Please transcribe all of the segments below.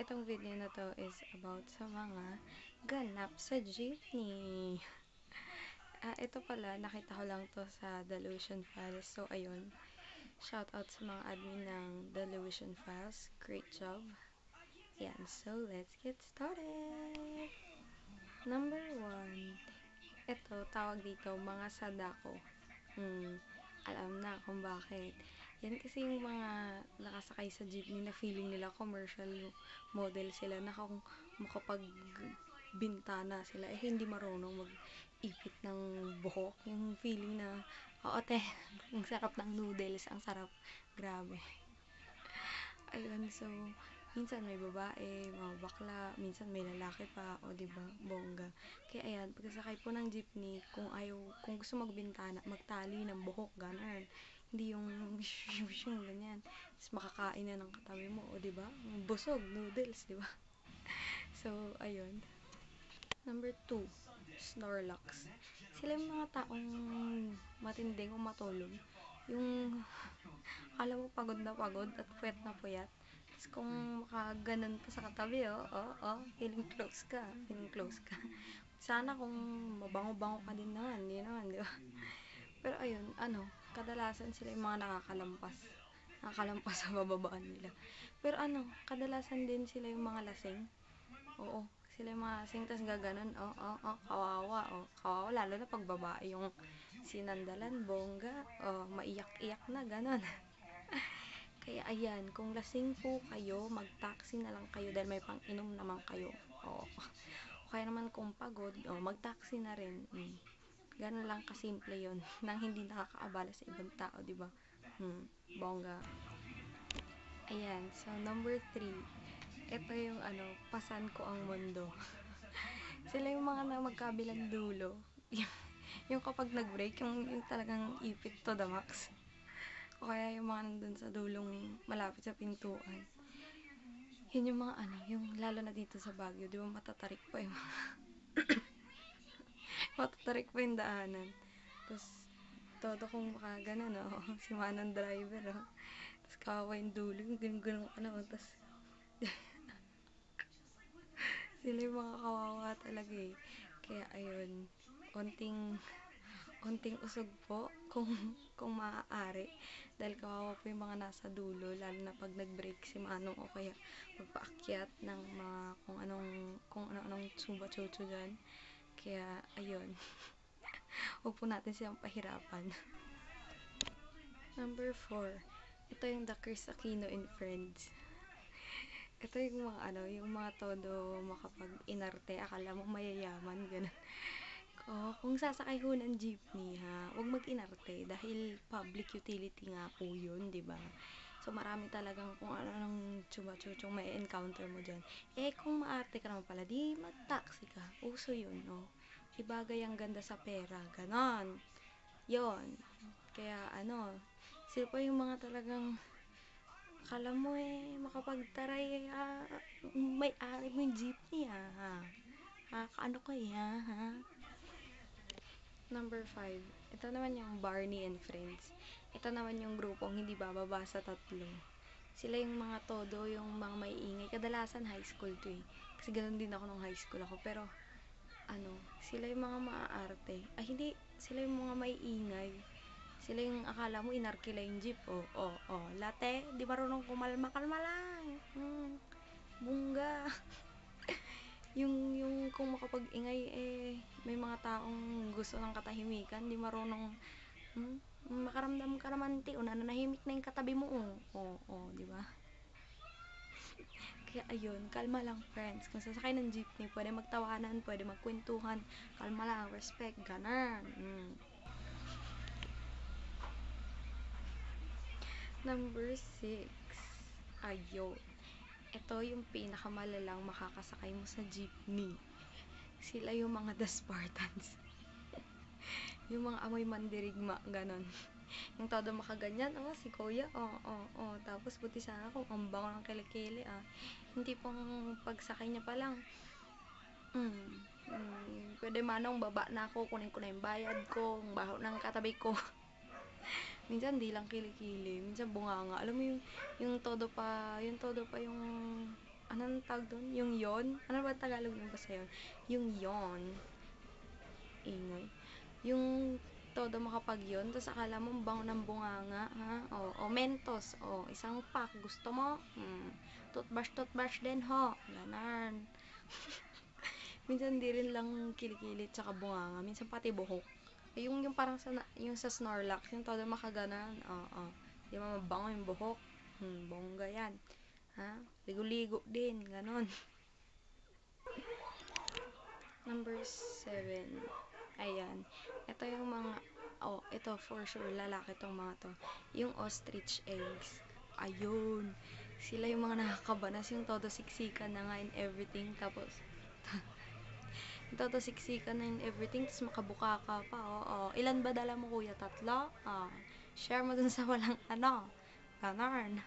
Itong video na to is about sa mga ganap sa jeepney. Ito pala, nakita ko lang to sa Delusion Files. So, ayun. Shout out sa mga admin ng Delusion Files. Great job. Yan. So, let's get started. Number 1. Ito, tawag dito, mga sadako. Alam na kung bakit. Yan kasi yung mga nakasakay sa jeepney na feeling nila commercial model sila na kung makapagbintana sila hindi marunong mag-ipit ng buhok. Yung feeling na, oo te, ang sarap ng noodles, ang sarap. Grabe. Ayun, so, minsan may babae, mga bakla, minsan may lalaki pa, o diba, bongga. Kaya ayan, pagkasakay po ng jeepney, kung gusto magbintana, magtali ng buhok, ganun. Hindi yung ganyan. Tapos makakain na ng katabi mo, o diba? Busog, noodles, diba? So, ayun. Number 2, Snorlax. Sila yung mga taong matinding o matulog. Yung akala mo pagod na pagod at puyat na puyat. Tapos kung makaganon pa sa katabi, feeling close ka. Sana kung mabango-bango ka din naman, hindi naman, di ba? Pero ayun, kadalasan sila yung mga nakakalampas sa bababaan nila. Pero kadalasan din sila yung mga lasing. Oo, sila yung mga lasing, tas gaganon, kawawa, lalo na pag babae yung sinandalan, bongga, maiyak-iyak na, ganon. Kaya ayan, kung lasing po kayo, mag-taxi na lang kayo dahil may pang-inom naman kayo. O kaya naman kung pagod, mag-taxi na rin. Ganun lang kasimple yon nang hindi nakakaabala sa ibang tao, di ba? Bongga. Ayan, so number 3. Ito yung pasan ko ang mundo. Sila yung mga na magkabilang dulo. Yung kapag nag-break, yung talagang ipit to the max. O kaya yung mga nandun sa dulong malapit sa pintuan. Yun yung mga yung lalo na dito sa Baguio, di ba matatarik pa yung matatarik pa yung daanan. Tapos, todo kung makaganon, si manang driver, Tapos, kawawa yung dulo, yung ganun-ganun tapos, sila yung mga kawawa talaga eh. Kaya, ayun, konting usog po kung maaari dahil kawawa po yung mga nasa dulo lalo na pag nag-break si Manong o kaya magpaakyat ng mga kung ano-anong tsuba-tsutsu dyan. Kaya ayun, huwag po natin silang pahirapan. Number 4, ito yung The Chris Aquino and Friends. Ito yung mga yung mga todo makapag-inarte, akala mo mayayaman, ganun. Kung sasakay ho ng jeepney huwag mag-inarte dahil public utility nga po yun, di ba? So marami talagang kung ano-anong tsuma-tsutsong may encounter mo dyan. Kung maarte ka naman pala, di mag-taxi ka. Uso yun, Ibagay ang ganda sa pera, ganon. Yon. Kaya sila pa yung mga talagang akala mo makapagtaray may-ari mo yung jeepney kaano ko Number 5. Ito naman yung Barney and Friends. Ito naman yung grupong hindi bababa sa 3. Sila yung mga todo, yung mga maiingay. Kadalasan high school to Kasi ganoon din ako nung high school ako. Pero, sila yung mga maaarte. Hindi. Sila yung mga maiingay. Sila yung akala mo inarkila yung jeep. Latte, di marunong kumalma-kalma lang. Bungga. yung kung makapag-ingay may mga taong gusto ng katahimikan, di marunong makaramdam ka naman nananahimik na yung katabi mo di ba? Kaya ayun, kalma lang friends. Kung sasakay ng jeepney, pwede magtawanan, pwede magkwentuhan, kalma lang, respect, ganun. Number 6, ayun. Ito yung pinakamalalang makakasakay mo sa jeepney. Sila yung mga The Spartans. Yung mga amoy mandirigma, ganon. Yung todo makaganyan, si kuya, tapos buti sana kung ang bango ng kilikili, hindi pong pagsakay niya pa lang, pwede manong baba na ako, kunin ko na yung bayad ko, ang baho ng katabi ko. Minsan di lang kilikili, minsan bunganga. Alam mo yung todo pa yung anong tawag doon? Yung yon? Ano ba Tagalog yung basta yun? Yung yon. Ingay. Yung todo makapag yun, tapos akala mo bango ng bunganga, ha? O Mentos, isang pack, gusto mo? Toothbrush din, ho. Ganon. Minsan di rin lang kilikili tsaka bunganga, minsan pati buhok. Yung parang yung sa Snorlax, yung todo makaganan, di mo mabango yung buhok. Bongga yan. Ha? Ligo-ligo din, ganon. Number 7. Ayan. Ito yung mga, ito for sure, lalaki tong mga to. Yung ostrich eggs. Ayun. Sila yung mga nakakabanas, yung todo siksikan na nga in everything. Tapos, todo siksikan na in everything. Tapos makabuka ka pa, Ilan ba dala mo, kuya? 3? Share mo dun sa walang Ganon.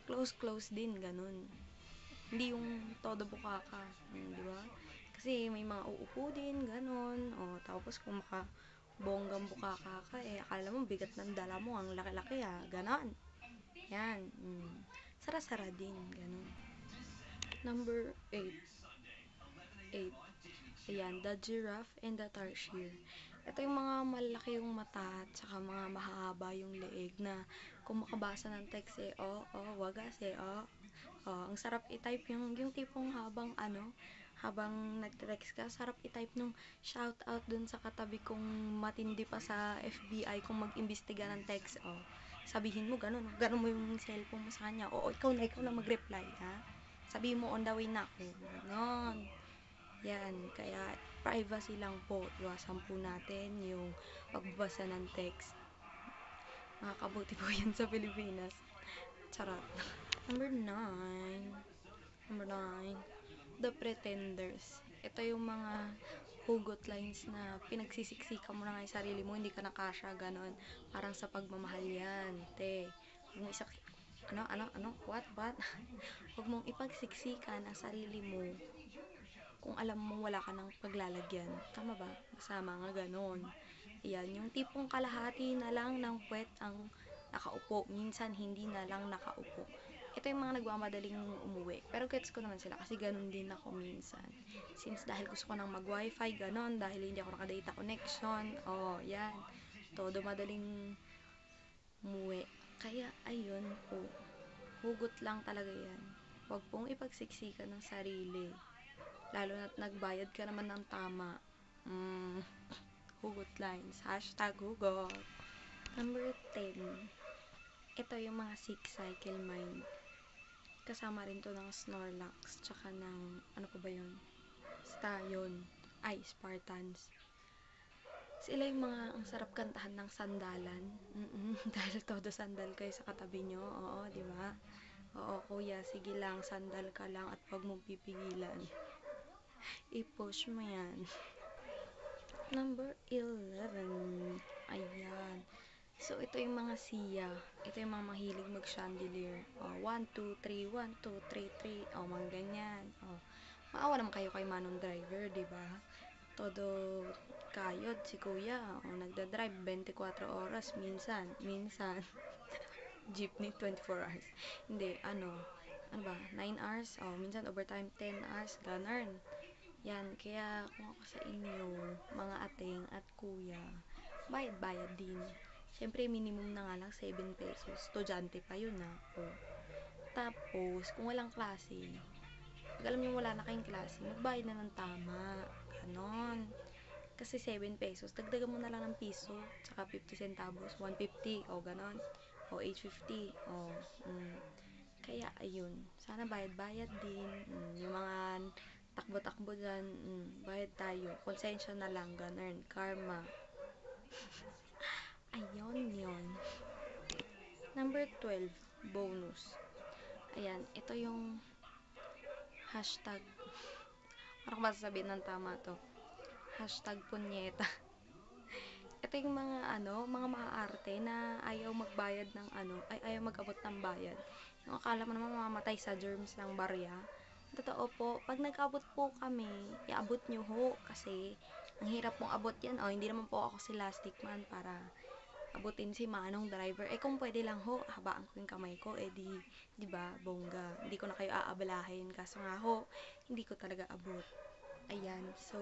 Close din, ganun. Hindi yung todo buka ka. Di ba? Kasi may mga uupo din, ganon. Tapos kung bonggang bukaka ka, akala mo bigat ng dala mo, ang laki-laki, ganon. Yan. Sara-sara din, ganon. Number 8. Ayan, the giraffe and the tarsier. Ito yung mga malaki yung mata, tsaka mga mahaba yung leeg na kung makabasa ng text, wagas, ang sarap i-type yung tipong habang nag-text ka, sarap i-type nung shoutout dun sa katabi kong matindi pa sa FBI kung mag-imbestiga ng text, sabihin mo ganun mo yung cellphone mo sa kanya, ikaw na mag-reply, ha? Sabihin mo on the way na ako, ganon. Yan, kaya privacy lang po, iwasan po natin yung pagbabasa ng text. Makakabuti po yan sa Pilipinas. Charot. Number 9. The Pretenders. Ito yung mga hugot lines na pinagsisiksikan mo na nga yung sarili mo, hindi ka nakasya, ganon. Parang sa pagmamahal yan, te. Huwag mong what? Huwag mong ipagsiksikan ang sarili mo kung alam mo wala ka ng paglalagyan. Tama ba? Masama nga ganon. Ayan, yung tipong kalahati na lang ng puwet ang nakaupo. Minsan, hindi na lang nakaupo. Ito yung mga nagmamadaling umuwi. Pero gets ko naman sila kasi ganun din ako minsan. Since dahil gusto ko nang mag-wifi, ganon. Dahil hindi ako naka-data connection. Yan. Todo madaling umuwi. Kaya, ayun po. Hugot lang talaga yan. Huwag pong ipagsiksikan ng sarili. Lalo na't nagbayad ka naman ng tama. Hugot lines. #hugot. Number 10. Ito yung mga 6 cycle mind. Kasama rin to ng Snorlax. Tsaka ng, ano pa ba yun? Spartans. Sila yung mga, ang sarap kantahan ng sandalan. Dahil todo sandal kayo sa katabi nyo. Oo, di ba? Oo, kuya, sige lang, sandal ka lang at huwag mong pipigilan. I-push mo yan. Number 11. Ayan. So, ito yung mga siya. Ito yung mga mahilig mag-chandelier. 1, 2, 3, 1, 2, 3, 3. Mga ganyan. Maawa naman kayo kay Manong Driver, diba? Todo kayod si kuya. Nagda-drive 24 oras. Minsan. Jeepney 24 hours. Hindi, ano ba? 9 hours? Minsan overtime 10 hours. Ganun. Yan, kaya kung ako sa inyo, mga ating at kuya, bayad-bayad din. Siyempre, minimum na nga lang 7 pesos. Estudyante pa yun, Tapos, kung walang klase, pag alam nyo wala na kayong klase, magbayad na ng tama. Ganon. Kasi 7 pesos, dagdagan mo na lang ng piso, tsaka 50 centavos, 150, ganon. 850, Kaya, ayun. Sana bayad-bayad din. Yung mga takbo-takbo dyan, bayad tayo. Konsensya na lang, ganun. Karma. Ayun yun. Number 12, bonus. Ayan, ito yung hashtag. Parang masasabihin ng tama to. Hashtag punyeta. Ito yung mga mga maaarte na ayaw magbayad ng ayaw mag-abot ng bayad. Yung akala mo naman mamamatay sa germs ng barya. Totoo po, pag nag-abot po kami, iabot nyo ho kasi ang hirap pong abot yan. Hindi naman po ako si Lastic Man para abutin si manong driver. Kung pwede lang ho, habaan ko yung kamay ko, di ba, bongga. Hindi ko na kayo aabalahin. Kaso nga ho, hindi ko talaga abot. Ayan, so,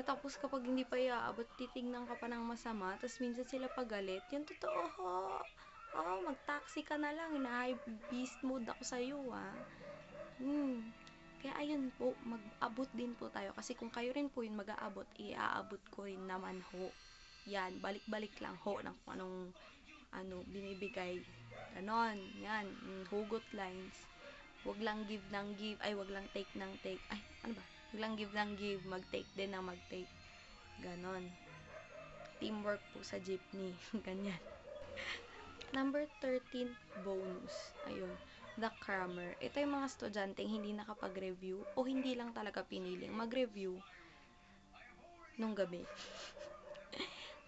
tapos kapag hindi pa iaabot, titignan ka pa ng masama, tapos minsan sila pagalit. Yung totoo ho. Mag-taxi ka na lang. High beast mode ako sa'yo, Kaya ayun po, mag-abot din po tayo. Kasi kung kayo rin po yung mag-aabot, iaabot ko rin naman ho. Yan, balik-balik lang ho ng kung anong binibigay. Ganon, yan, hugot lines. Wag lang give ng give, wag lang take ng take. Ano ba? Wag lang give ng give, mag-take din ng mag-take. Ganon. Teamwork po sa jeepney. Ganyan. Number 13, bonus. Ayun. The crammer. Ito yung mga estudyanteng hindi nakapag-review o hindi lang talaga piniling mag-review nung gabi.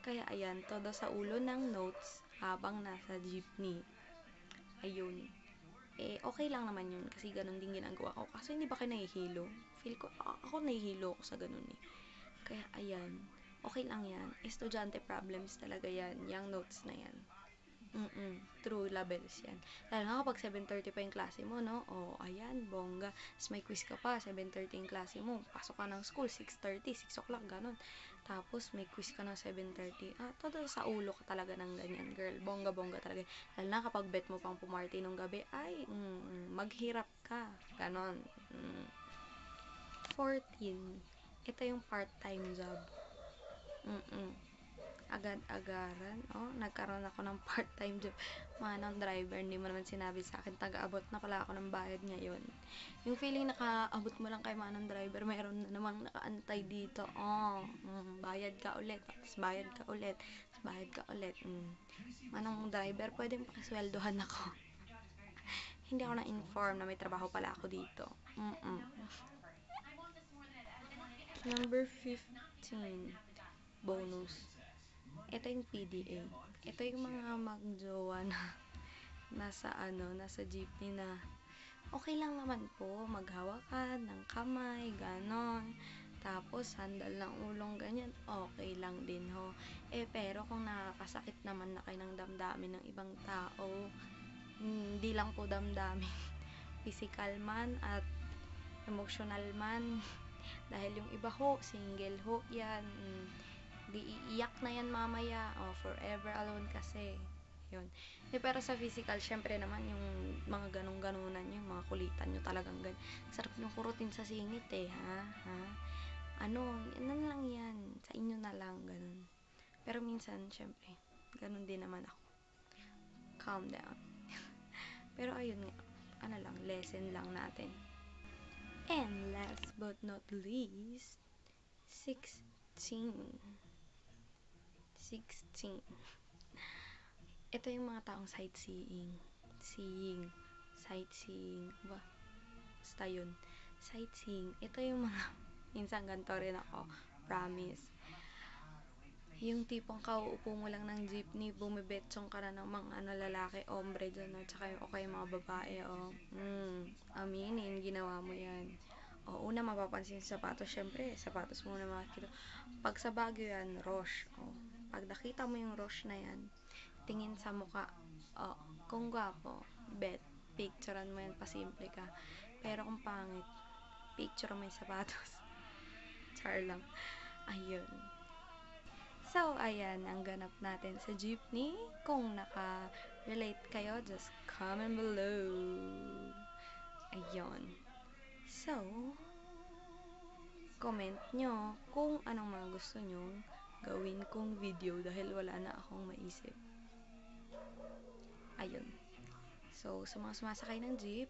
Kaya ayan, todo sa ulo ng notes habang nasa jeepney. Ayun. Okay lang naman yun kasi ganun din ginagawa ko. Kaso hindi ba kayo nahihilo? Feel ko, ako nahihilo ako sa ganun eh. Kaya ayan, okay lang yan. Estudyante problems talaga yan. Yung notes na yan. True labels yan. Lalo nga kapag 7:30 pa yung klase mo, no? Ayan, bongga. Tapos may quiz ka pa, 7:30 yung klase mo. Pasok ka ng school, 6:30, 6 o'clock, ganun. Tapos may quiz ka ng 7:30. Todo sa ulo ka talaga ng ganyan, girl. Bongga-bongga talaga. Lalo na kapag bet mo pang pumarty nung gabi, maghirap ka. Ganon. 14. Ito yung part-time job. Agad-agaran. Nagkaroon ako ng part-time job. Manong driver, hindi mo naman sinabi sa akin, taga-abot na pala ako ng bayad ngayon. Yung feeling naka-abot mo lang kay manong driver, mayroon na namang nakaantay dito. Bayad ka ulit. Tapos bayad ka ulit. Tapos bayad ka ulit. Manong driver, pwedeng pakisweldohan ako. Hindi ako na-inform na may trabaho pala ako dito. Number 15. Bonus. Ito yung PDA. Ito yung mga magjowa na nasa jeepney na okay lang naman po, maghawakan ng kamay, ganon. Tapos, sandal ng ulong ganyan, okay lang din ho. Pero kung nakakasakit naman na kayo ng damdamin ng ibang tao, hindi lang po damdamin, physical man at emotional man, dahil yung iba ho, single ho, yan, di iiyak na yan mamaya, forever alone kasi yun. Pero sa physical, syempre naman yung mga ganong-ganunan yung mga kulitan nyo talagang sarap nyo kurutin sa singit ha? Yan lang yan, sa inyo na lang, ganun. Pero minsan, syempre, ganun din naman ako. Calm down. Pero ayun nga, lesson lang natin. And last but not least, 16. Ito yung mga taong sightseeing. Sightseeing. Basta yun. Sightseeing. Ito yung mga, minsan ganito rin ako. Promise. Yung tipong kauupo mo lang ng jeepney, bumibetsong ka na ng mga lalaki, ombre dyan, tsaka yung mga babae, aminin, ginawa mo yan. Una mapapansin sa sapatos, syempre, sapatos muna makikita. Pag sa Baguio yan, Roche. Pag nakita mo yung Roche na yan, tingin sa muka, kung gwapo, bet, picturean mo yan, pasimple ka. Pero kung pangit, picture mo yung sapatos. Char lang. Ayun. So, ayan, ang ganap natin sa jeepney. Kung naka-relate kayo, just comment below. Ayun. So, comment nyo kung anong mga gusto nyo gawin kong video dahil wala na akong maisip. Ayun. So, sa mga sumasakay ng jeep,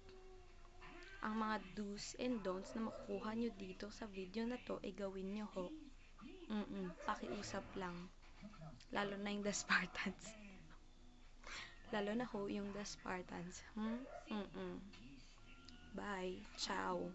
ang mga do's and don'ts na makukuha nyo dito sa video na to, gawin nyo ho. Pakiusap lang. Lalo na yung The Spartans. Lalo na ho yung The Spartans. Bye. Ciao.